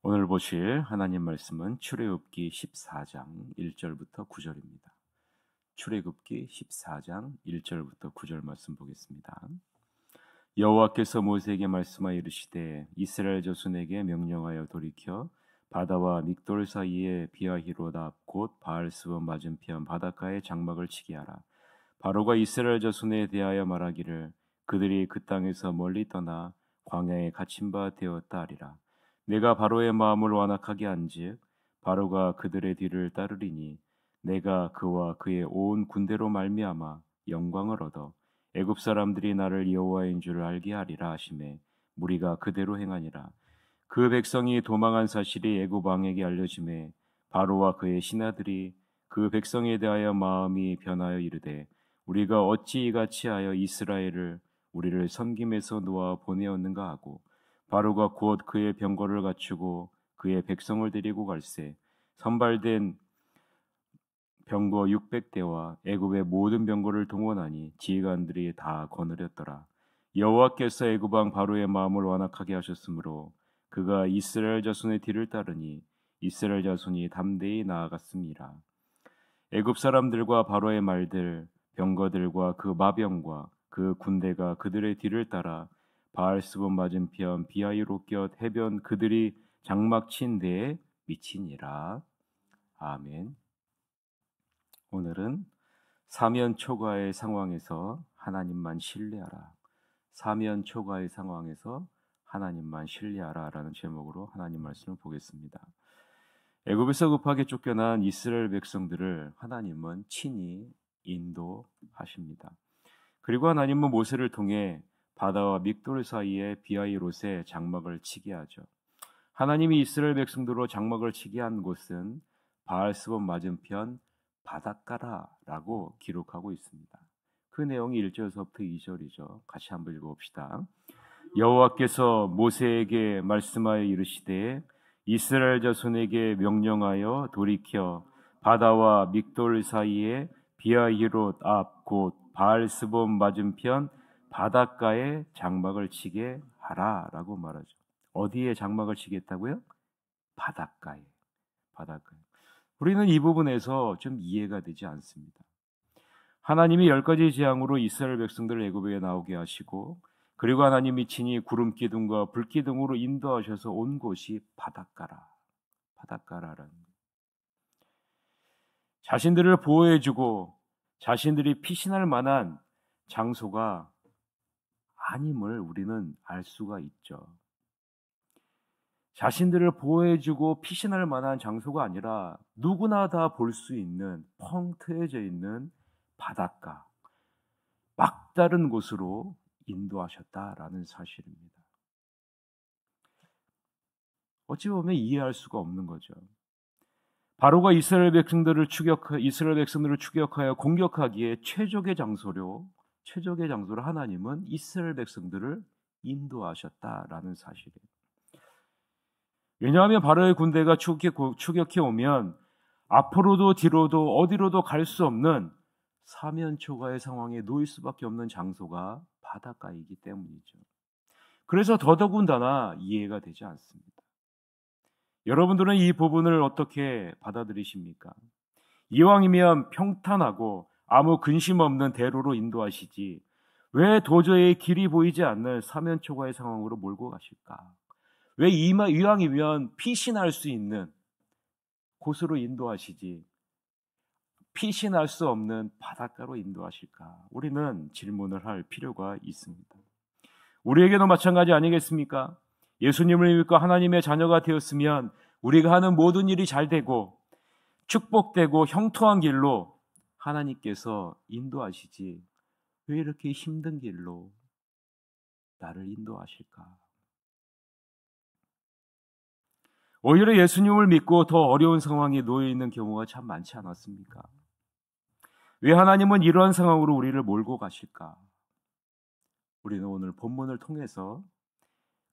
오늘 보실 하나님 말씀은 출애굽기 14장 1절부터 9절입니다. 출애굽기 14장 1절부터 9절 말씀 보겠습니다. 여호와께서 모세에게 말씀하여 이르시되 이스라엘 자손에게 명령하여 돌이켜 바다와 믹돌 사이에 비아히롯 앞 곧 바알스본 맞은편 바닷가에 장막을 치게 하라. 바로가 이스라엘 자손에 대하여 말하기를 그들이 그 땅에서 멀리 떠나 광야에 갇힌 바 되었다 하리라. 내가 바로의 마음을 완악하게 한즉 바로가 그들의 뒤를 따르리니 내가 그와 그의 온 군대로 말미암아 영광을 얻어 애굽 사람들이 나를 여호와인 줄 알게 하리라 하시매 무리가 그대로 행하니라. 그 백성이 도망한 사실이 애굽 왕에게 알려지매 바로와 그의 신하들이 그 백성에 대하여 마음이 변하여 이르되 우리가 어찌 이같이 하여 이스라엘을 우리를 섬김에서 놓아 보내었는가 하고 바로가 곧 그의 병거를 갖추고 그의 백성을 데리고 갈새 선발된 병거 600대와 애굽의 모든 병거를 동원하니 지휘관들이 다 거느렸더라. 여호와께서 애굽 왕 바로의 마음을 완악하게 하셨으므로 그가 이스라엘 자손의 뒤를 따르니 이스라엘 자손이 담대히 나아갔습니다. 애굽 사람들과 바로의 말들 병거들과 그 마병과 그 군대가 그들의 뒤를 따라 바알스본 맞은편 비아히롯 곁 해변 그들이 장막 친 데에 미치니라. 아멘. 오늘은 사면 초과의 상황에서 하나님만 신뢰하라. 사면 초과의 상황에서 하나님만 신뢰하라라는 제목으로 하나님 말씀을 보겠습니다. 애굽에서 급하게 쫓겨난 이스라엘 백성들을 하나님은 친히 인도하십니다. 그리고 하나님은 모세를 통해 바다와 믹돌 사이에 비아히롯에 장막을 치게 하죠. 하나님이 이스라엘 백성들로 장막을 치게 한 곳은 바알스본 맞은편 바닷가라라고 기록하고 있습니다. 그 내용이 1절서부터 2절이죠. 같이 한번 읽어봅시다. 여호와께서 모세에게 말씀하여 이르시되 이스라엘 자손에게 명령하여 돌이켜 바다와 믹돌 사이에 비아히롯 앞 곧 바알스본 맞은편 바닷가에 장막을 치게 하라라고 말하죠. 어디에 장막을 치겠다고요? 바닷가에. 바닷가에. 우리는 이 부분에서 좀 이해가 되지 않습니다. 하나님이 10가지 재앙으로 이스라엘 백성들을 애굽에 나오게 하시고 그리고 하나님이 친히 구름 기둥과 불 기둥으로 인도하셔서 온 곳이 바닷가라라는 거예요. 자신들을 보호해주고 자신들이 피신할 만한 장소가 아님을 우리는 알 수가 있죠. 자신들을 보호해주고 피신할 만한 장소가 아니라 누구나 다 볼 수 있는 펑 트여져 있는 바닷가, 막다른 곳으로 인도하셨다라는 사실입니다. 어찌 보면 이해할 수가 없는 거죠. 바로가 이스라엘 백성들을 추격하여 공격하기에 최적의 장소로 하나님은 이스라엘 백성들을 인도하셨다라는 사실이에요. 왜냐하면 바로의 군대가 추격해 오면 앞으로도 뒤로도 어디로도 갈 수 없는 사면초가의 상황에 놓일 수밖에 없는 장소가 바닷가이기 때문이죠. 그래서 더더군다나 이해가 되지 않습니다. 여러분들은 이 부분을 어떻게 받아들이십니까? 이왕이면 평탄하고 아무 근심 없는 대로로 인도하시지 왜 도저히 길이 보이지 않는 사면초가의 상황으로 몰고 가실까? 왜 이왕이면 피신할 수 있는 곳으로 인도하시지 피신할 수 없는 바닷가로 인도하실까? 우리는 질문을 할 필요가 있습니다. 우리에게도 마찬가지 아니겠습니까? 예수님을 믿고 하나님의 자녀가 되었으면 우리가 하는 모든 일이 잘 되고 축복되고 형통한 길로 하나님께서 인도하시지 왜 이렇게 힘든 길로 나를 인도하실까? 오히려 예수님을 믿고 더 어려운 상황에 놓여 있는 경우가 참 많지 않았습니까? 왜 하나님은 이러한 상황으로 우리를 몰고 가실까? 우리는 오늘 본문을 통해서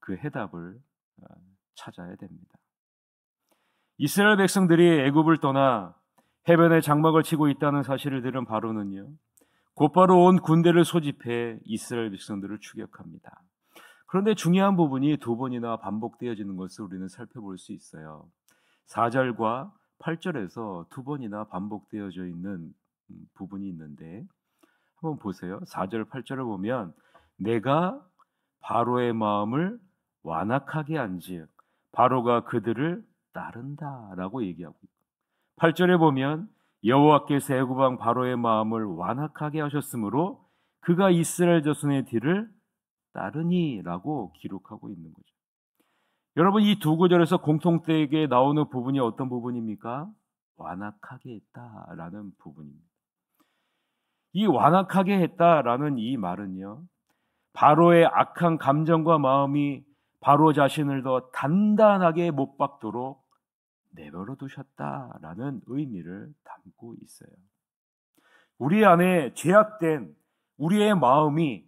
그 해답을 찾아야 됩니다. 이스라엘 백성들이 애굽을 떠나 해변에 장막을 치고 있다는 사실을 들은 바로는요, 곧바로 온 군대를 소집해 이스라엘 백성들을 추격합니다. 그런데 중요한 부분이 두 번이나 반복되어지는 것을 우리는 살펴볼 수 있어요. 4절과 8절에서 두 번이나 반복되어져 있는 부분이 있는데 한번 보세요. 4절, 8절을 보면 내가 바로의 마음을 완악하게 한즉 바로가 그들을 따른다라고 얘기하고 있고 8절에 보면 여호와께서 애굽 왕 바로의 마음을 완악하게 하셨으므로 그가 이스라엘 자손의 뒤를 따르니라고 기록하고 있는 거죠. 여러분 이 두 구절에서 공통되게 나오는 부분이 어떤 부분입니까? 완악하게 했다라는 부분입니다. 이 완악하게 했다라는 이 말은요. 바로의 악한 감정과 마음이 바로 자신을 더 단단하게 못 박도록 내버려 두셨다라는 의미를 담고 있어요. 우리 안에 죄악된 우리의 마음이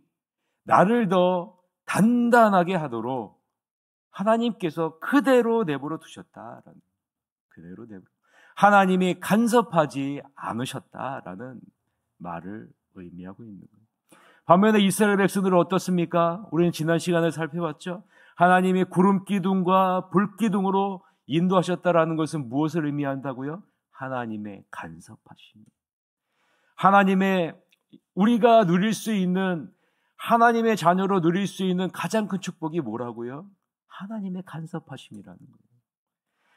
나를 더 단단하게 하도록 하나님께서 그대로 내버려 두셨다라는 그대로 내버려 하나님이 간섭하지 않으셨다라는 말을 의미하고 있는 거예요. 반면에 이스라엘 백성들은 어떻습니까? 우리는 지난 시간에 살펴봤죠. 하나님이 구름 기둥과 불 기둥으로 인도하셨다라는 것은 무엇을 의미한다고요? 하나님의 간섭하심. 하나님의 우리가 누릴 수 있는 하나님의 자녀로 누릴 수 있는 가장 큰 축복이 뭐라고요? 하나님의 간섭하심이라는 거예요.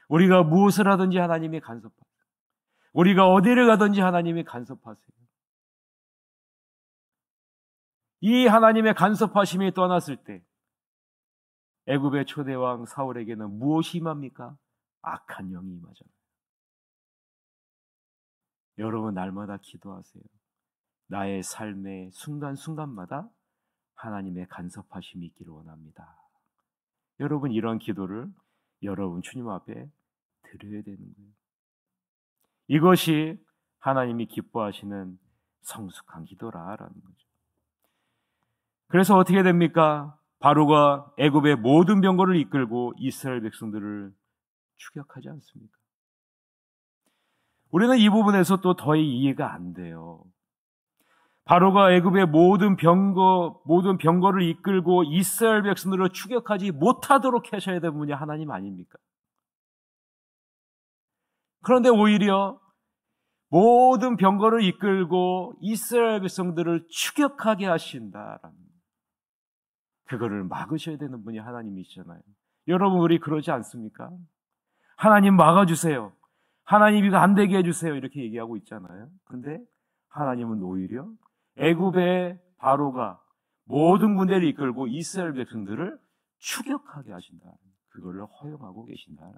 우리가 무엇을 하든지 하나님이 간섭하세요. 우리가 어디를 가든지 하나님이 간섭하세요. 이 하나님의 간섭하심이 떠났을 때 애굽의 초대왕 사울에게는 무엇이 임합니까? 악한 영이 임하잖아요. 여러분 날마다 기도하세요. 나의 삶의 순간순간마다 하나님의 간섭하심이 있기를 원합니다. 여러분 이런 기도를 여러분 주님 앞에 드려야 되는 거예요. 이것이 하나님이 기뻐하시는 성숙한 기도라라는 거죠. 그래서 어떻게 됩니까? 바로가 애굽의 모든 병거를 이끌고 이스라엘 백성들을 추격하지 않습니까? 우리는 이 부분에서 또 더 이해가 안 돼요. 바로가 애굽의 모든 병거를 이끌고 이스라엘 백성들을 추격하지 못하도록 하셔야 되는 분이 하나님 아닙니까? 그런데 오히려 모든 병거를 이끌고 이스라엘 백성들을 추격하게 하신다라는 그거를 막으셔야 되는 분이 하나님이시잖아요. 여러분 우리 그러지 않습니까? 하나님 막아주세요. 하나님 이거 안 되게 해주세요. 이렇게 얘기하고 있잖아요. 그런데 하나님은 오히려 애굽의 바로가 모든 군대를 이끌고 이스라엘 백성들을 추격하게 하신다. 그거를 허용하고 계신다.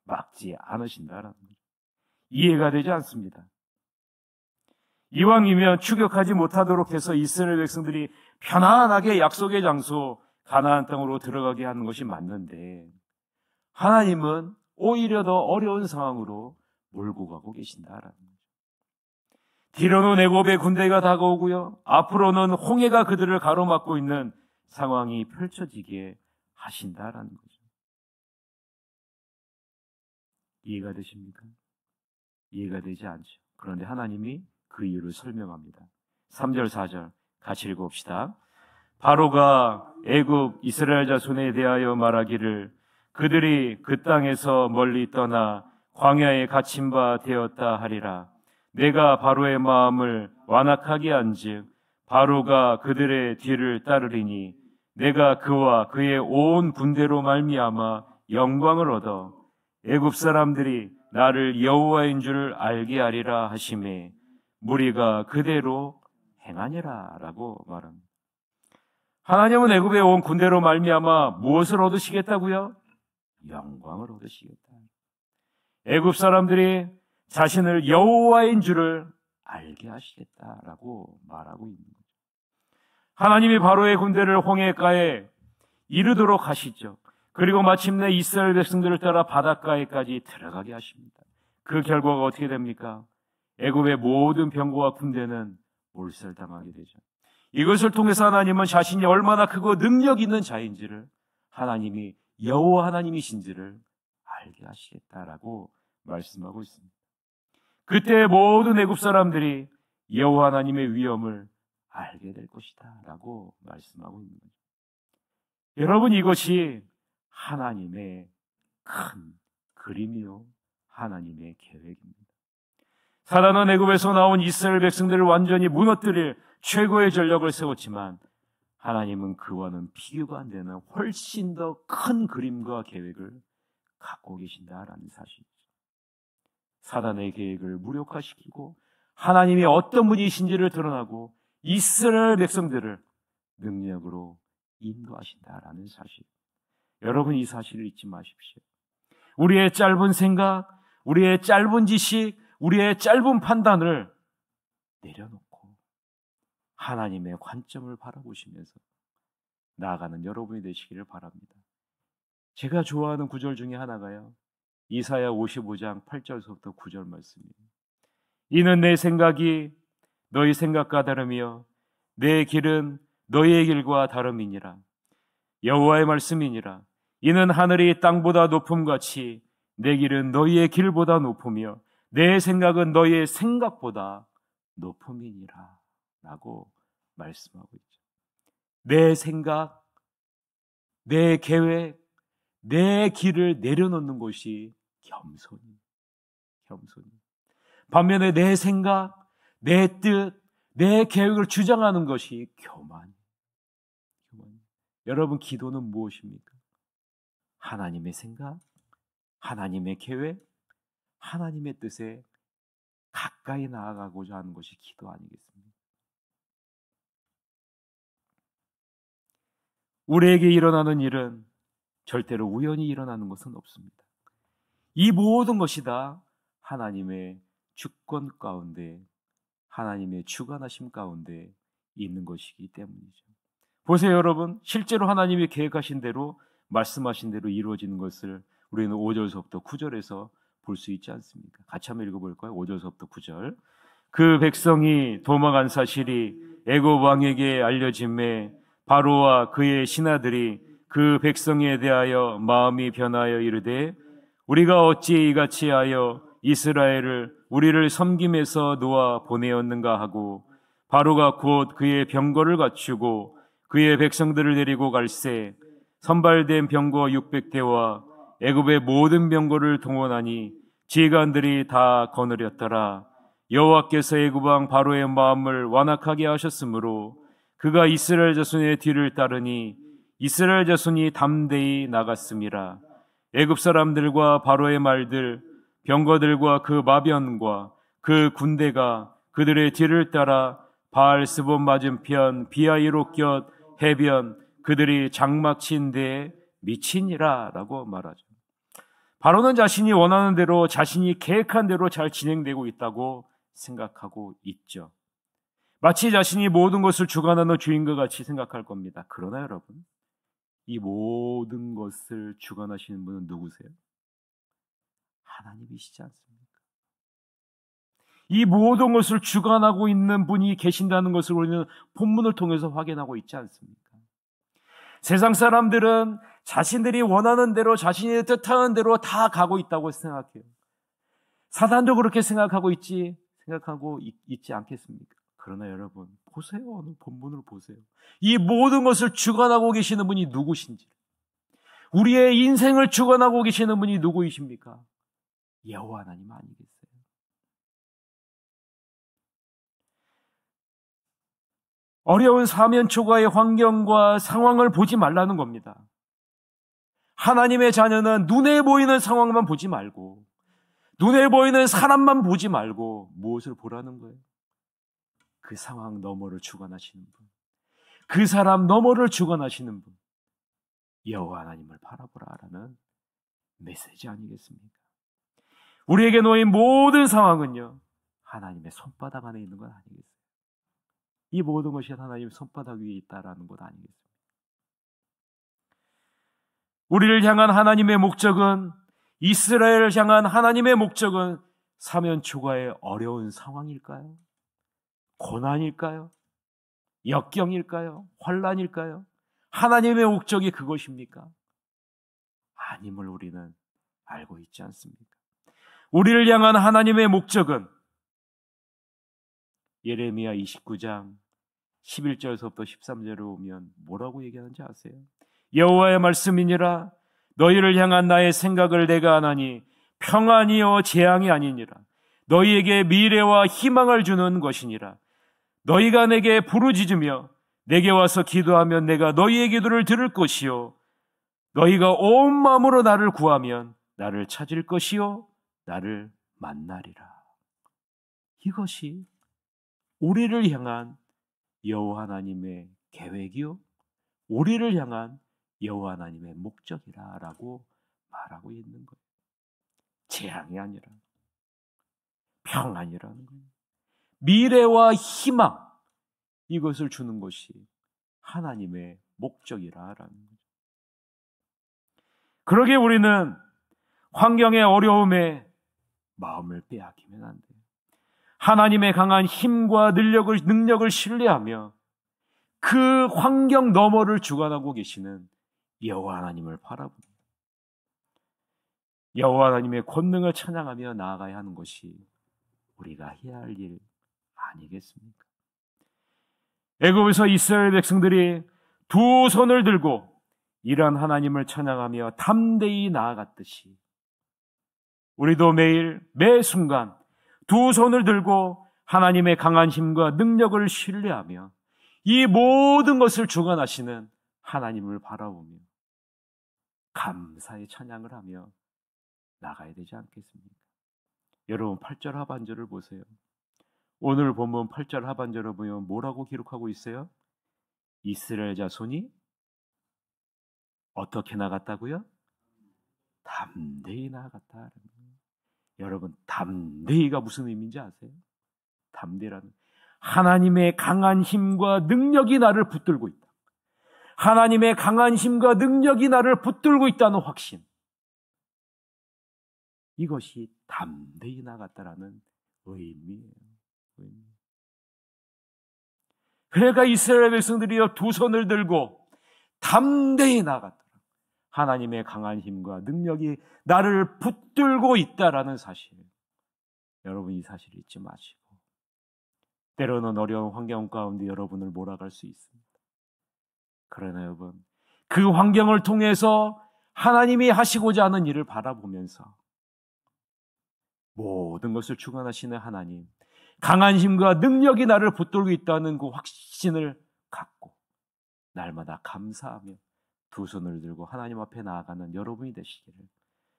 막지 않으신다라는 거죠. 이해가 되지 않습니다. 이왕이면 추격하지 못하도록 해서 이스라엘 백성들이 편안하게 약속의 장소 가나안 땅으로 들어가게 하는 것이 맞는데 하나님은 오히려 더 어려운 상황으로 몰고 가고 계신다라는 거죠. 뒤로는 애굽의 군대가 다가오고요. 앞으로는 홍해가 그들을 가로막고 있는 상황이 펼쳐지게 하신다라는 거죠. 이해가 되십니까? 이해가 되지 않죠. 그런데 하나님이 그 이유를 설명합니다. 3절, 4절 같이 읽어봅시다. 바로가 애굽 이스라엘 자손에 대하여 말하기를 그들이 그 땅에서 멀리 떠나 광야에 갇힌 바 되었다 하리라. 내가 바로의 마음을 완악하게 한즉 바로가 그들의 뒤를 따르리니 내가 그와 그의 온 군대로 말미암아 영광을 얻어 애굽 사람들이 나를 여호와인 줄 알게 하리라 하시매 무리가 그대로 행하니라 라고 말합니다. 하나님은 애굽에 온 군대로 말미암아 무엇을 얻으시겠다고요? 영광을 얻으시겠다. 애굽 사람들이 자신을 여호와인 줄을 알게 하시겠다라고 말하고 있는 거죠. 하나님이 바로의 군대를 홍해가에 이르도록 하시죠. 그리고 마침내 이스라엘 백성들을 따라 바닷가에까지 들어가게 하십니다. 그 결과가 어떻게 됩니까? 애굽의 모든 병거와 군대는 몰살당하게 되죠. 이것을 통해서 하나님은 자신이 얼마나 크고 능력 있는 자인지를 하나님이 여호와 하나님이신지를 알게 하시겠다라고 말씀하고 있습니다. 그때 모든 애굽 사람들이 여호와 하나님의 위엄을 알게 될 것이다 라고 말씀하고 있는 거죠. 여러분, 이것이 하나님의 큰 그림이요, 하나님의 계획입니다. 사단은 애굽에서 나온 이스라엘 백성들을 완전히 무너뜨릴 최고의 전략을 세웠지만 하나님은 그와는 비교가 안 되는 훨씬 더 큰 그림과 계획을 갖고 계신다라는 사실이죠. 사단의 계획을 무력화시키고 하나님이 어떤 분이신지를 드러나고 이스라엘 백성들을 능력으로 인도하신다라는 사실. 여러분, 이 사실을 잊지 마십시오. 우리의 짧은 생각, 우리의 짧은 지식, 우리의 짧은 판단을 내려놓고 하나님의 관점을 바라보시면서 나아가는 여러분이 되시기를 바랍니다. 제가 좋아하는 구절 중에 하나가요, 이사야 55장 8절부터 9절 말씀이에요. 이는 내 생각이 너희 생각과 다르며 내 길은 너희의 길과 다름이니라. 여호와의 말씀이니라. 이는 하늘이 땅보다 높음같이 내 길은 너희의 길보다 높으며 내 생각은 너희의 생각보다 높음이니라 라고 말씀하고 있죠. 내 생각, 내 계획, 내 길을 내려놓는 것이 겸손이. 반면에 내 생각, 내 뜻, 내 계획을 주장하는 것이 교만. 여러분, 기도는 무엇입니까? 하나님의 생각, 하나님의 계획, 하나님의 뜻에 가까이 나아가고자 하는 것이 기도 아니겠습니까? 우리에게 일어나는 일은 절대로 우연히 일어나는 것은 없습니다. 이 모든 것이 다 하나님의 주권 가운데, 하나님의 주관하심 가운데 있는 것이기 때문이죠. 보세요, 여러분. 실제로 하나님이 계획하신 대로, 말씀하신 대로 이루어지는 것을 우리는 5절서부터 9절에서 볼 수 있지 않습니까? 같이 한번 읽어볼까요? 5절서부터 9절. 그 백성이 도망한 사실이 애굽 왕에게 알려짐에 바로와 그의 신하들이 그 백성에 대하여 마음이 변하여 이르되 우리가 어찌 이같이 하여 이스라엘을 우리를 섬김에서 놓아 보내었는가 하고 바로가 곧 그의 병거를 갖추고 그의 백성들을 데리고 갈새 선발된 병거 600대와 애굽의 모든 병거를 동원하니 지휘관들이 다 거느렸더라. 여호와께서 애굽 왕 바로의 마음을 완악하게 하셨으므로 그가 이스라엘 자손의 뒤를 따르니 이스라엘 자손이 담대히 나갔음이라. 애굽 사람들과 바로의 말들, 병거들과 그 마변과 그 군대가 그들의 뒤를 따라 바알스본 맞은편 비하이롯곁 해변 그들이 장막 친 데에 미치니라 라고 말하죠. 바로는 자신이 원하는 대로, 자신이 계획한 대로 잘 진행되고 있다고 생각하고 있죠. 마치 자신이 모든 것을 주관하는 주인과 같이 생각할 겁니다. 그러나 여러분, 이 모든 것을 주관하시는 분은 누구세요? 하나님이시지 않습니까? 이 모든 것을 주관하고 있는 분이 계신다는 것을 우리는 본문을 통해서 확인하고 있지 않습니까? 세상 사람들은 자신들이 원하는 대로, 자신이 뜻하는 대로 다 가고 있다고 생각해요. 사단도 그렇게 생각하고 있지 않겠습니까? 그러나 여러분, 보세요. 오늘 본문을 보세요. 이 모든 것을 주관하고 계시는 분이 누구신지, 우리의 인생을 주관하고 계시는 분이 누구이십니까? 여호와 하나님 아니겠어요? 어려운 사면초가의 환경과 상황을 보지 말라는 겁니다. 하나님의 자녀는 눈에 보이는 상황만 보지 말고, 눈에 보이는 사람만 보지 말고 무엇을 보라는 거예요? 그 상황 너머를 주관하시는 분, 그 사람 너머를 주관하시는 분, 여호와 하나님을 바라보라라는 메시지 아니겠습니까? 우리에게 놓인 모든 상황은요, 하나님의 손바닥 안에 있는 건 아니겠어요? 이 모든 것이 하나님의 손바닥 위에 있다라는 것 아니겠습니까? 우리를 향한 하나님의 목적은, 이스라엘을 향한 하나님의 목적은 사면초가의 어려운 상황일까요? 고난일까요? 역경일까요? 환난일까요? 하나님의 목적이 그것입니까? 아님을 우리는 알고 있지 않습니까? 우리를 향한 하나님의 목적은 예레미야 29장 11절에서부터 13절에 오면 뭐라고 얘기하는지 아세요? 여호와의 말씀이니라. 너희를 향한 나의 생각을 내가 아나니 평안이요 재앙이 아니니라. 너희에게 미래와 희망을 주는 것이니라. 너희가 내게 부르짖으며 내게 와서 기도하면 내가 너희의 기도를 들을 것이요 너희가 온 마음으로 나를 구하면 나를 찾을 것이요 나를 만나리라. 이것이 우리를 향한 여호와 하나님의 계획이요 우리를 향한 여호와 하나님의 목적이라고 말하고 있는 거예요. 재앙이 아니라 평안이라는 거예요. 미래와 희망, 이것을 주는 것이 하나님의 목적이라는 거죠. 그러기에 우리는 환경의 어려움에 마음을 빼앗기면 안 돼요. 하나님의 강한 힘과 능력을 신뢰하며 그 환경 너머를 주관하고 계시는 여호와 하나님을 바라봅니다. 여호와 하나님의 권능을 찬양하며 나아가야 하는 것이 우리가 해야 할 일 아니겠습니까? 애굽에서 이스라엘 백성들이 두 손을 들고 이런 하나님을 찬양하며 담대히 나아갔듯이 우리도 매일 매 순간 두 손을 들고 하나님의 강한 힘과 능력을 신뢰하며 이 모든 것을 주관하시는 하나님을 바라보며 감사의 찬양을 하며 나가야 되지 않겠습니까? 여러분 8절 하반절을 보세요. 오늘 본문 8절 하반절을 보면 뭐라고 기록하고 있어요? 이스라엘 자손이 어떻게 나갔다고요? 담대히 나갔다. 여러분 담대히가 무슨 의미인지 아세요? 담대라는 하나님의 강한 힘과 능력이 나를 붙들고 있다. 하나님의 강한 힘과 능력이 나를 붙들고 있다는 확신. 이것이 담대히 나갔다라는 의미예요. 그러니까 이스라엘 백성들이여 두 손을 들고 담대히 나갔다. 하나님의 강한 힘과 능력이 나를 붙들고 있다라는 사실. 여러분 이 사실을 잊지 마시고 때로는 어려운 환경 가운데 여러분을 몰아갈 수 있습니다. 그러나 여러분 그 환경을 통해서 하나님이 하시고자 하는 일을 바라보면서 모든 것을 주관하시는 하나님, 강한 힘과 능력이 나를 붙들고 있다는 그 확신을 갖고 날마다 감사하며 두 손을 들고 하나님 앞에 나아가는 여러분이 되시기를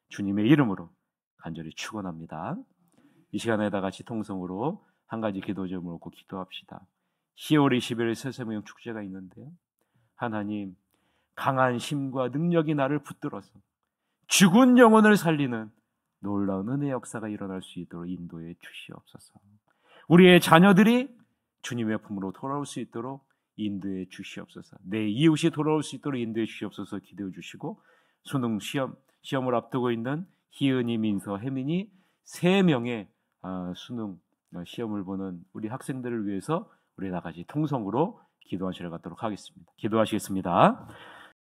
주님의 이름으로 간절히 축원합니다. 이 시간에 다 같이 통성으로 한 가지 기도 제목을 놓고 기도합시다. 10월 20일 새세명 축제가 있는데요. 하나님, 강한 힘과 능력이 나를 붙들어서 죽은 영혼을 살리는 놀라운 은혜 역사가 일어날 수 있도록 인도해 주시옵소서. 우리의 자녀들이 주님의 품으로 돌아올 수 있도록 인도해 주시옵소서. 내 이웃이 돌아올 수 있도록 인도해 주시옵소서. 기도해 주시고 수능 시험을 앞두고 있는 희은이, 민서, 혜민이 3명의 수능 시험을 보는 우리 학생들을 위해서 우리 다 같이 통성으로 기도하시러 가도록 하겠습니다. 기도하시겠습니다.